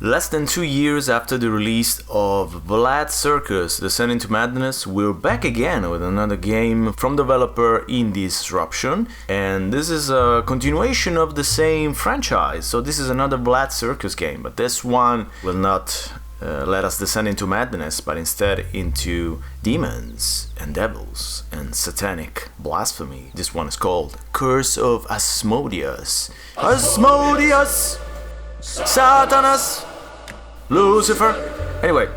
Less than 2 years after the release of Vlad Circus, Descent into Madness, we're back again with another game from developer Indie Disruption, and this is a continuation of the same franchise. So this is another Vlad Circus game, but this one will not let us descend into madness, but instead into demons and devils and satanic blasphemy. This one is called Curse of Asmodeus. Asmodeus! Satanas! Lucifer! Anyway,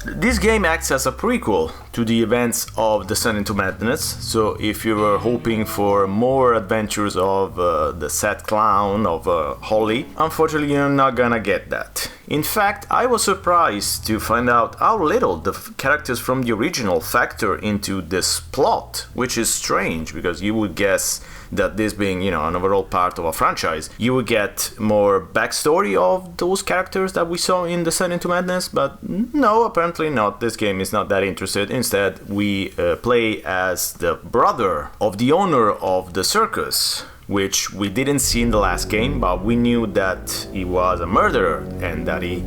this game acts as a prequel to the events of Descent into Madness, so if you were hoping for more adventures of the sad clown of Holly, unfortunately you're not gonna get that. In fact, I was surprised to find out how little the characters from the original factor into this plot, which is strange, because you would guess that this being, an overall part of a franchise, you would get more backstory of those characters that we saw in Descent into Madness, but no, apparently not. This game is not that interested. Instead, we play as the brother of the owner of the circus, which we didn't see in the last game, but we knew that he was a murderer and that he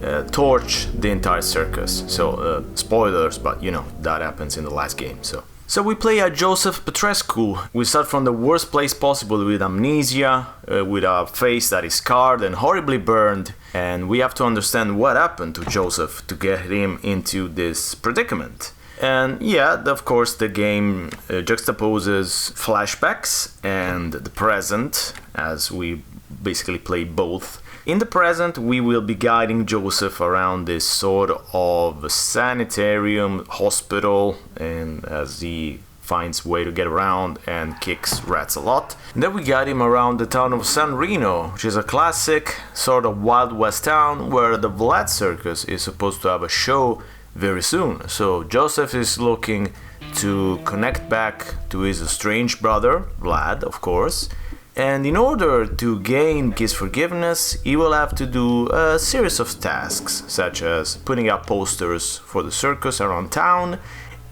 torched the entire circus. So, spoilers, but that happens in the last game, So we play as Joseph Petrescu. We start from the worst place possible with amnesia, with a face that is scarred and horribly burned, and we have to understand what happened to Joseph to get him into this predicament. And of course the game juxtaposes flashbacks and the present, as we basically play both. In the present, we will be guiding Joseph around this sort of sanitarium, hospital, and as he finds way to get around and kicks rats a lot. And then we guide him around the town of San Reno, which is a classic sort of Wild West town where the Vlad Circus is supposed to have a show very soon. So Joseph is looking to connect back to his estranged brother, Vlad, of course. And in order to gain his forgiveness, he will have to do a series of tasks, such as putting up posters for the circus around town,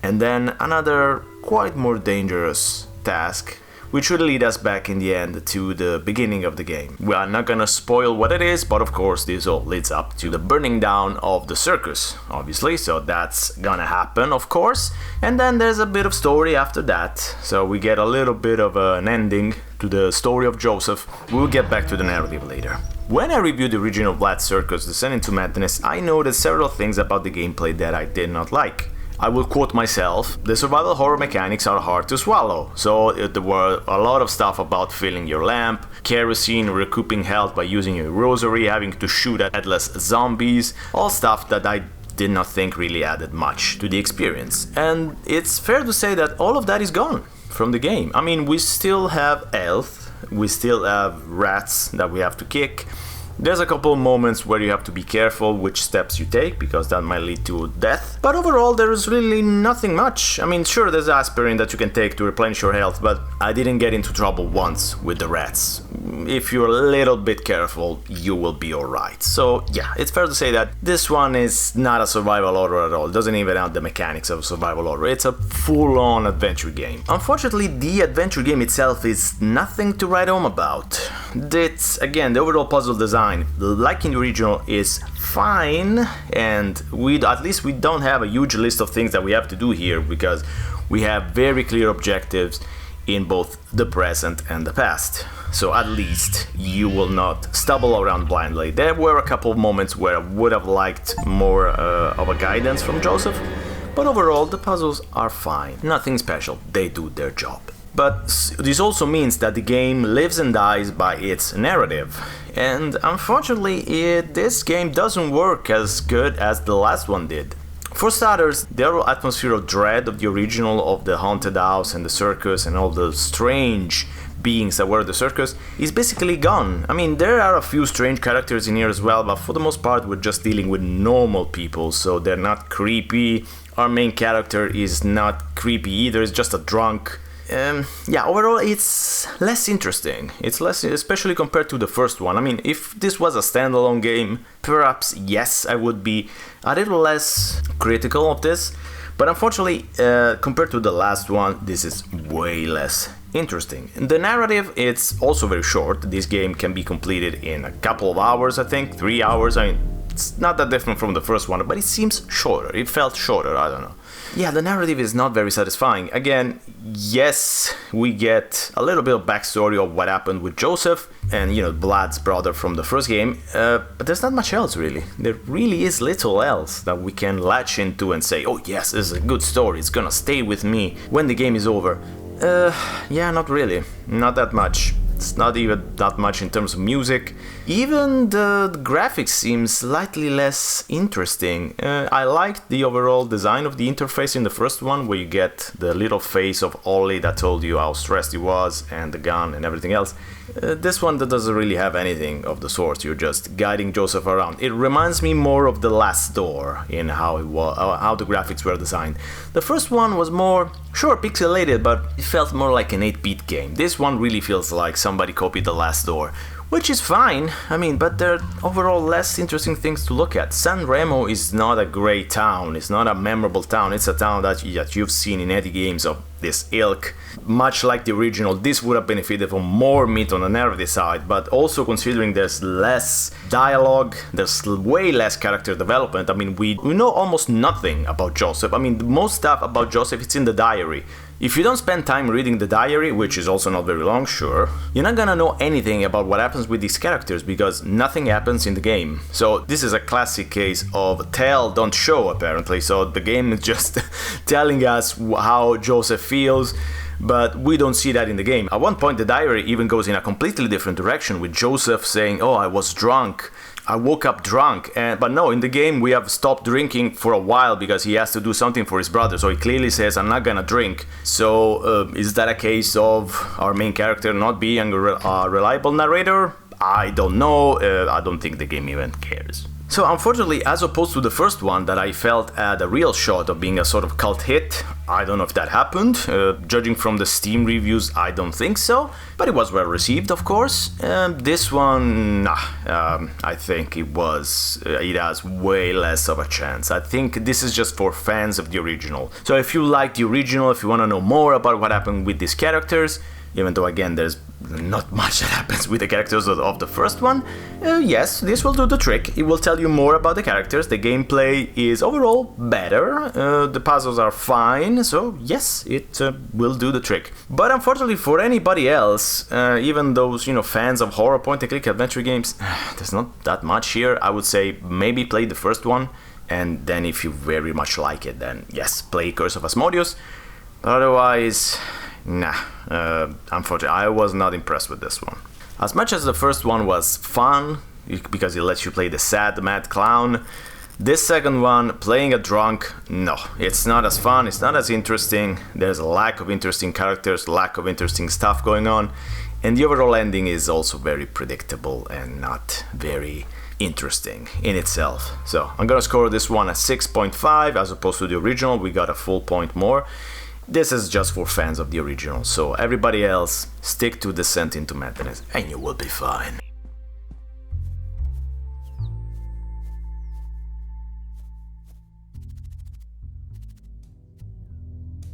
and then another quite more dangerous task, which will lead us back in the end to the beginning of the game. We are not gonna spoil what it is, but of course this all leads up to the burning down of the circus, obviously, so that's gonna happen, of course. And then there's a bit of story after that, so we get a little bit of an ending to the story of Joseph. We'll get back to the narrative later. When I reviewed the original Vlad Circus Descent into Madness, I noticed several things about the gameplay that I did not like. I will quote myself, the survival horror mechanics are hard to swallow, so there were a lot of stuff about filling your lamp, kerosene, recouping health by using your rosary, having to shoot at headless zombies, all stuff that I did not think really added much to the experience. And it's fair to say that all of that is gone from the game. I mean, we still have health, we still have rats that we have to kick. There's a couple moments where you have to be careful which steps you take, because that might lead to death. But overall, there is really nothing much. I mean, sure, there's aspirin that you can take to replenish your health, but I didn't get into trouble once with the rats. If you're a little bit careful, you will be alright. So it's fair to say that this one is not a survival horror at all. It doesn't even have the mechanics of a survival horror. It's a full-on adventure game. Unfortunately, the adventure game itself is nothing to write home about. It's, again, the overall puzzle design, like in the original, is fine, and at least we don't have a huge list of things that we have to do here, because we have very clear objectives in both the present and the past. So at least you will not stumble around blindly. There were a couple of moments where I would have liked more of a guidance from Joseph, but overall the puzzles are fine. Nothing special, they do their job. But this also means that the game lives and dies by its narrative. And unfortunately, this game doesn't work as good as the last one did. For starters, the overall atmosphere of dread of the original, of the haunted house and the circus and all the strange beings that were the circus, is basically gone. I mean, there are a few strange characters in here as well, but for the most part we're just dealing with normal people, so they're not creepy. Our main character is not creepy either, it's just a drunk. Overall it's less interesting. It's less, especially compared to the first one. I mean, if this was a standalone game, perhaps yes, I would be a little less critical of this. But unfortunately, compared to the last one, this is way less interesting. The narrative, it's also very short. This game can be completed in a couple of hours, I think, 3 hours. I mean, It's not that different from the first one, but it seems shorter. It felt shorter, I don't know. Yeah, the narrative is not very satisfying. Again, yes, we get a little bit of backstory of what happened with Joseph and, Vlad's brother from the first game, but there's not much else, really. There really is little else that we can latch into and say, oh yes, this is a good story, it's gonna stay with me when the game is over. Yeah, not really. Not that much. It's not even that much in terms of music. Even the graphics seem slightly less interesting. I liked the overall design of the interface in the first one, where you get the little face of Ollie that told you how stressed he was, and the gun and everything else. This one that doesn't really have anything of the sort. You're just guiding Joseph around. It reminds me more of The Last Door in how the graphics were designed. The first one was more, sure, pixelated, but it felt more like an 8-bit game. This one really feels like somebody copied The Last Door, which is fine, but there are overall less interesting things to look at. San Remo is not a great town, it's not a memorable town, it's a town that you've seen in any games of this ilk. Much like the original, this would have benefited from more meat on the narrative side, but also considering there's less dialogue, there's way less character development. We know almost nothing about Joseph. The most stuff about Joseph, it's in the diary. If you don't spend time reading the diary, which is also not very long, sure, you're not gonna know anything about what happens with these characters because nothing happens in the game. So this is a classic case of tell, don't show, apparently. So the game is just telling us how Joseph feels, but we don't see that in the game. At one point the diary even goes in a completely different direction, with Joseph saying, oh, I was drunk. I woke up drunk, but no, in the game we have stopped drinking for a while because he has to do something for his brother, so he clearly says, I'm not gonna drink. So is that a case of our main character not being a reliable narrator? I don't know, I don't think the game even cares. So unfortunately, as opposed to the first one that I felt had a real shot of being a sort of cult hit, I don't know if that happened. Judging from the Steam reviews, I don't think so, but it was well received, of course. This one, I think it has way less of a chance. I think this is just for fans of the original. So if you like the original, if you want to know more about what happened with these characters, even though again there's not much that happens with the characters of the first one, yes, this will do the trick. It will tell you more about the characters. The gameplay is overall better, the puzzles are fine, so yes, it will do the trick. But unfortunately for anybody else, even those fans of horror point-and-click adventure games, there's not that much here. I would say maybe play the first one, and then if you very much like it, then yes, play Curse of Asmodeus. Otherwise, nah, unfortunately, I was not impressed with this one. As much as the first one was fun, because it lets you play the sad, mad clown, this second one, playing a drunk, no, it's not as fun, it's not as interesting, there's a lack of interesting characters, lack of interesting stuff going on, and the overall ending is also very predictable and not very interesting in itself. So I'm gonna score this one a 6.5, as opposed to the original, we got a full point more. This is just for fans of the original, so everybody else, stick to Descent into Madness and you will be fine.